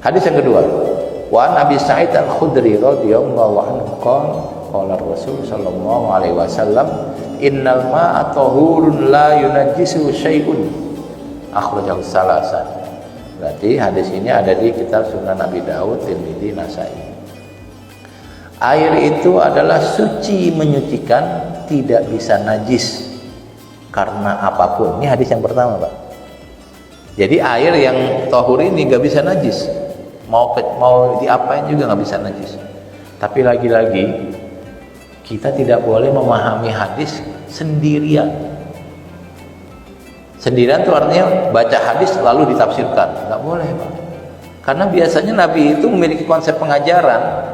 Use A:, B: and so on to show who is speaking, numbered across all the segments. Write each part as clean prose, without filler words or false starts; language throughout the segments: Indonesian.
A: Hadis yang kedua, wa an Abi Sa'id Al-Khudri radhiyallahu anhu qala Rasul sallallahu alaihi wasallam innal ma'a tahurun la yunajjisu syai'un akhrajahu salasa. Berarti hadis ini ada di kitab Sunan Abi Daud, Tirmidzi, Nasai. Air itu adalah suci, menyucikan, tidak bisa najis karena apapun. Ini hadis yang pertama, Pak. Jadi air yang tahur ini nggak bisa najis, mau diapain juga nggak bisa najis. Tapi lagi-lagi kita tidak boleh memahami hadis sendirian. Sendirian itu artinya baca hadis lalu ditafsirkan, nggak boleh, Pak. Karena biasanya Nabi itu memiliki konsep pengajaran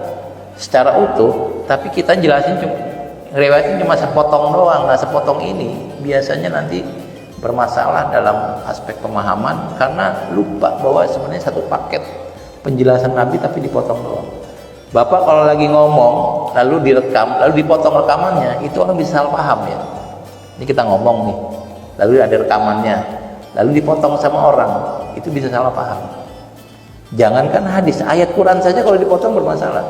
A: secara utuh, tapi kita jelasin riwayatin cuma sepotong doang. Nah, sepotong ini biasanya nanti bermasalah dalam aspek pemahaman karena lupa bahwa sebenarnya satu paket penjelasan Nabi tapi dipotong doang. Bapak kalau lagi ngomong lalu direkam lalu dipotong rekamannya, itu orang bisa salah paham ya. Ini kita ngomong nih, lalu ada rekamannya, lalu dipotong sama orang, itu bisa salah paham. Jangankan hadis, ayat Quran saja kalau dipotong bermasalah.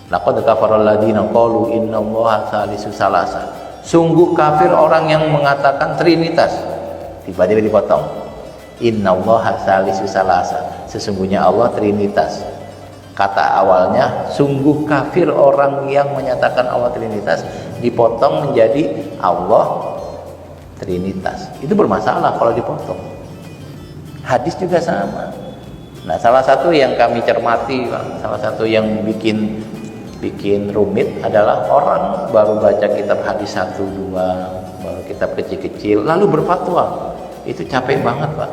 A: Laqad kafara alladziina qalu innallaha salisu salasa. Sungguh kafir orang yang mengatakan trinitas. Tiba-tiba dipotong. Innallaha salisu salasa. Sesungguhnya Allah trinitas. Kata awalnya sungguh kafir orang yang menyatakan Allah trinitas, dipotong menjadi Allah trinitas. Itu bermasalah kalau dipotong. Hadis juga sama. Nah, salah satu yang kami cermati, salah satu yang bikin rumit adalah orang baru baca kitab hadis 1, 2, baru kitab kecil-kecil lalu berfatwa. Itu capek banget, Pak.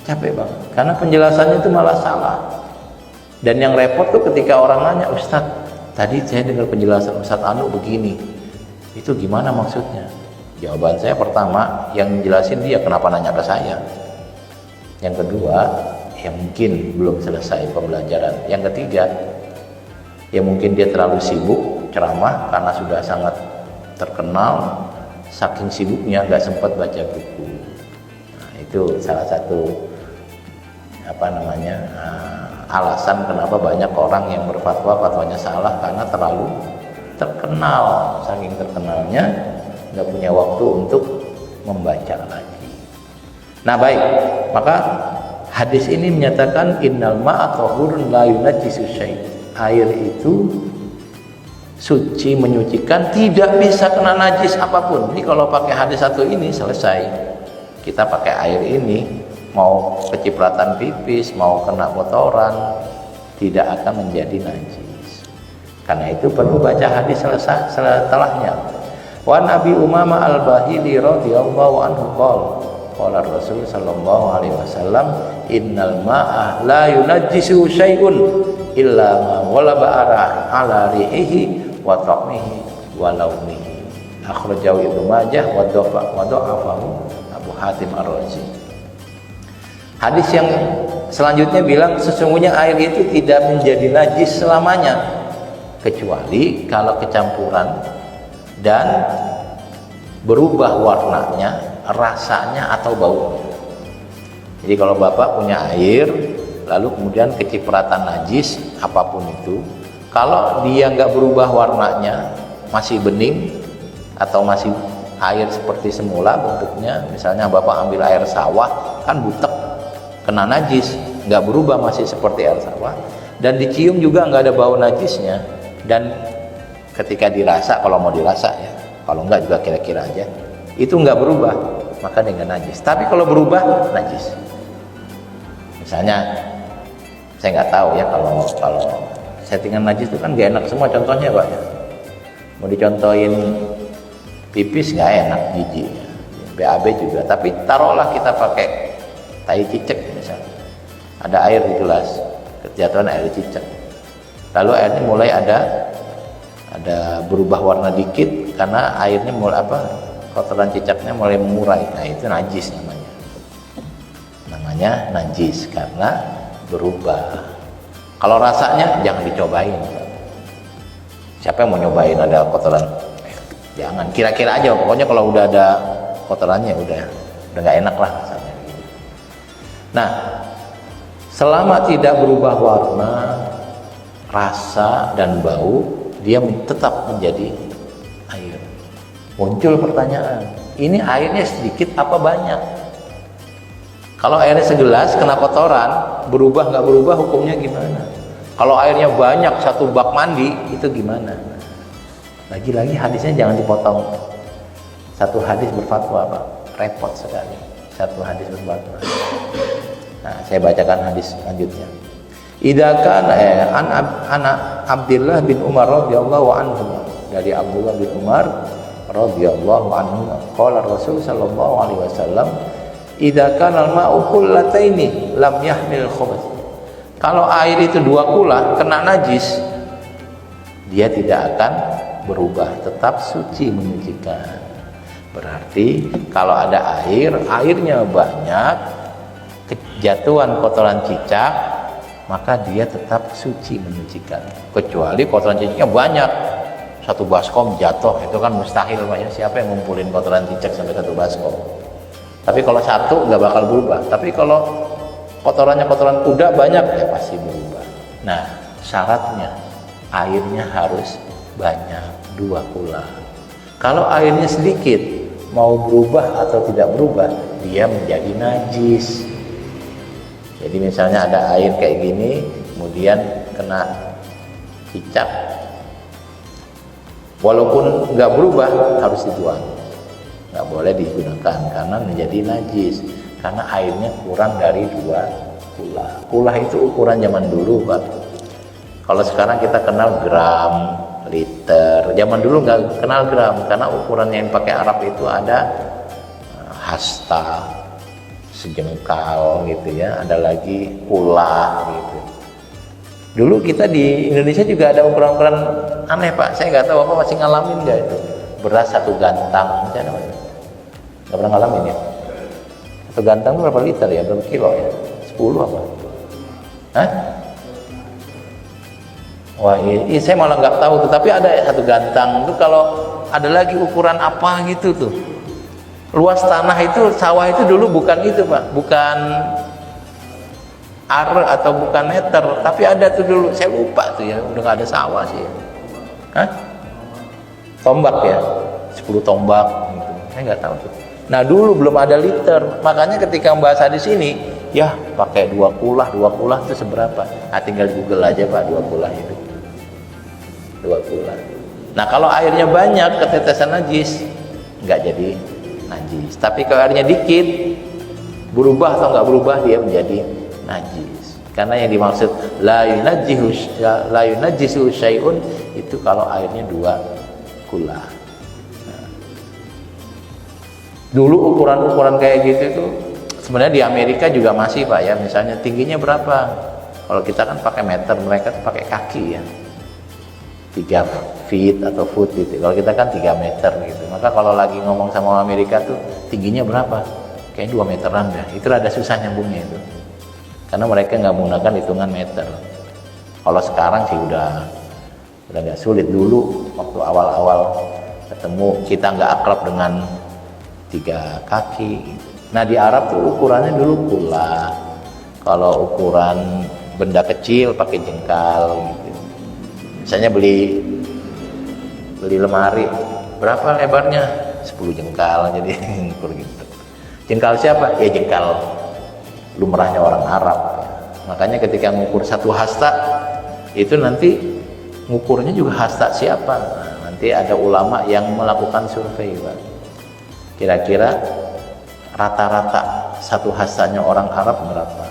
A: Capek banget. Karena penjelasannya itu malah salah. Dan yang repot tuh ketika orang nanya, "Ustadz, tadi saya dengar penjelasan Ustadz Anu begini. Itu gimana maksudnya?" Jawaban saya pertama, yang jelasin dia, kenapa nanya ke saya? Yang kedua, ya mungkin belum selesai pembelajaran. Yang ketiga, ya mungkin dia terlalu sibuk ceramah karena sudah sangat terkenal, saking sibuknya nggak sempat baca buku. Nah, itu salah satu alasan kenapa banyak orang yang berfatwa fatwanya salah, karena terlalu terkenal, saking terkenalnya nggak punya waktu untuk membaca lagi. Nah, baik, maka hadis ini menyatakan innal ma'a tahurun la yunajjisu syai'. Air itu suci, menyucikan, tidak bisa kena najis apapun. Ini kalau pakai hadis satu ini selesai. Kita pakai air ini, mau kecipratan pipis, mau kena kotoran, tidak akan menjadi najis. Karena itu perlu baca hadis setelahnya. Wa Nabi Umamah Al-Bahili radhiyallahu anhu qala Rasul sallallahu alaihi wasallam innal ma'a la yunajjisu syai'un illa ma walaba ala rihihi wa ta'mihi wa laumihi. Akhrajahu Ibnu Majah wa dha'afahu Abu Hatim Ar-Razi. Hadis yang selanjutnya bilang sesungguhnya air itu tidak menjadi najis selamanya kecuali kalau kecampuran dan berubah warnanya, rasanya atau baunya. Jadi kalau Bapak punya air lalu kemudian kecipratan najis apapun itu, kalau dia nggak berubah warnanya, masih bening atau masih air seperti semula bentuknya, misalnya Bapak ambil air sawah kan butek, kena najis, nggak berubah, masih seperti air sawah, dan dicium juga nggak ada bau najisnya, dan ketika dirasa, kalau mau dirasa ya, kalau nggak juga kira-kira aja, itu nggak berubah, maka dengan najis. Tapi kalau berubah, najis. Misalnya saya nggak tahu ya, kalau settingan najis itu kan nggak enak semua contohnya, Pak ya. Mau dicontohin pipis nggak enak, jijik ya. BAB juga. Tapi taruhlah kita pakai tai cicak misalnya, ada air di gelas, kejatuhan air cicak, lalu airnya mulai ada berubah warna dikit karena airnya mulai kotoran cicaknya mulai mengurai. Nah, itu najis namanya najis karena berubah. Kalau rasanya jangan dicobain. Siapa yang mau nyobain ada kotoran? Jangan, kira-kira aja. Pokoknya kalau udah ada kotorannya udah nggak enak lah rasanya. Nah, Selama tidak berubah warna, rasa dan bau, dia tetap menjadi air. Muncul pertanyaan, ini airnya sedikit apa banyak? Kalau airnya segelas kena kotoran, berubah nggak berubah hukumnya gimana? Kalau airnya banyak satu bak mandi, itu gimana? Lagi-lagi hadisnya jangan dipotong. Satu hadis berfatwa, Pak, repot sekali. Satu hadis berfatwa. Nah, saya bacakan hadis selanjutnya. Idza kana anak Abdullah bin Umar radhiyallahu anhu, dari Abdullah bin Umar radhiyallahu anhu, qala Rasul sallallahu alaihi wasallam, idza kana al-ma'u qullataini lam yahmil khubuth. Kalau air itu 2 kula kena najis, dia tidak akan berubah, tetap suci menyucikan. Berarti kalau ada air, airnya banyak, kejatuhan kotoran cicak, maka dia tetap suci menyucikan. Kecuali kotoran cicaknya banyak, satu baskom jatuh, itu kan mustahil, Pak, ya. Siapa yang ngumpulin kotoran cicak sampai satu baskom? Tapi kalau satu nggak bakal berubah. Tapi kalau kotorannya kotoran kuda banyak, ya pasti berubah. Nah, syaratnya airnya harus banyak, 2 kula. Kalau airnya sedikit, mau berubah atau tidak berubah, dia menjadi najis. Jadi misalnya ada air kayak gini, kemudian kena cicak, walaupun nggak berubah harus dibuang, nggak boleh digunakan karena menjadi najis, karena airnya kurang dari 2 kula. Kula itu ukuran zaman dulu, Pak. Kalau sekarang kita kenal gram, liter. Zaman dulu nggak kenal gram, karena ukuran yang pakai Arab itu ada hasta, sejengkal gitu ya, ada lagi kula gitu. Dulu kita di Indonesia juga ada ukuran-ukuran aneh, Pak. Saya nggak tahu apa masih ngalamin nggak itu. Beras 1 gantang, nggak pernah ngalamin ya? 1 gantang itu berapa liter ya? Berapa kilo ya? 10 apa? Hah? Wah, ini saya malah nggak tahu tuh. Tapi ada 1 gantang itu. Kalau ada lagi ukuran apa gitu tuh. Luas tanah itu, sawah itu dulu bukan itu, Pak, bukan ar atau bukan meter, tapi ada tuh dulu, saya lupa tuh ya, udah nggak ada sawah sih ya. Hah? Tombak ya, 10 tombak gitu. Saya nggak tahu tuh. Nah, dulu belum ada liter, makanya ketika membahas di sini, ya pakai 2 kula itu seberapa? Nah, tinggal Google aja, Pak, 2 kula itu. 2 kula. Nah, kalau airnya banyak, ketetesan najis, nggak jadi najis. Tapi kalau airnya dikit, berubah atau nggak berubah, dia menjadi najis. Karena yang dimaksud la yunajjisu syai'un itu kalau airnya 2 kula. Nah, dulu ukuran-ukuran kayak gitu tuh sebenarnya di Amerika juga masih, Pak, ya. Misalnya tingginya berapa? Kalau kita kan pakai meter, mereka tuh pakai kaki ya. 3 feet atau foot gitu. Kalau kita kan 3 meter gitu. Maka kalau lagi ngomong sama orang Amerika tuh tingginya berapa? Kayak 2 meteran dah. Itu ada susah nyambungnya itu. Karena mereka nggak menggunakan hitungan meter. Kalau sekarang sih udah nggak sulit. Dulu waktu awal-awal ketemu, kita nggak akrab dengan 3 kaki. Nah, di Arab tuh ukurannya dulu kula. Kalau ukuran benda kecil pakai jengkal gitu. Misalnya beli lemari, berapa lebarnya? 10 jengkal, jadi ukur gitu. Jengkal siapa? Ya jengkal lumrahnya orang Arab. Makanya ketika ngukur 1 hasta, itu nanti ngukurnya juga hasta siapa? Nah, nanti ada ulama yang melakukan survei, Pak. Kira-kira rata-rata 1 hastanya orang Arab berapa?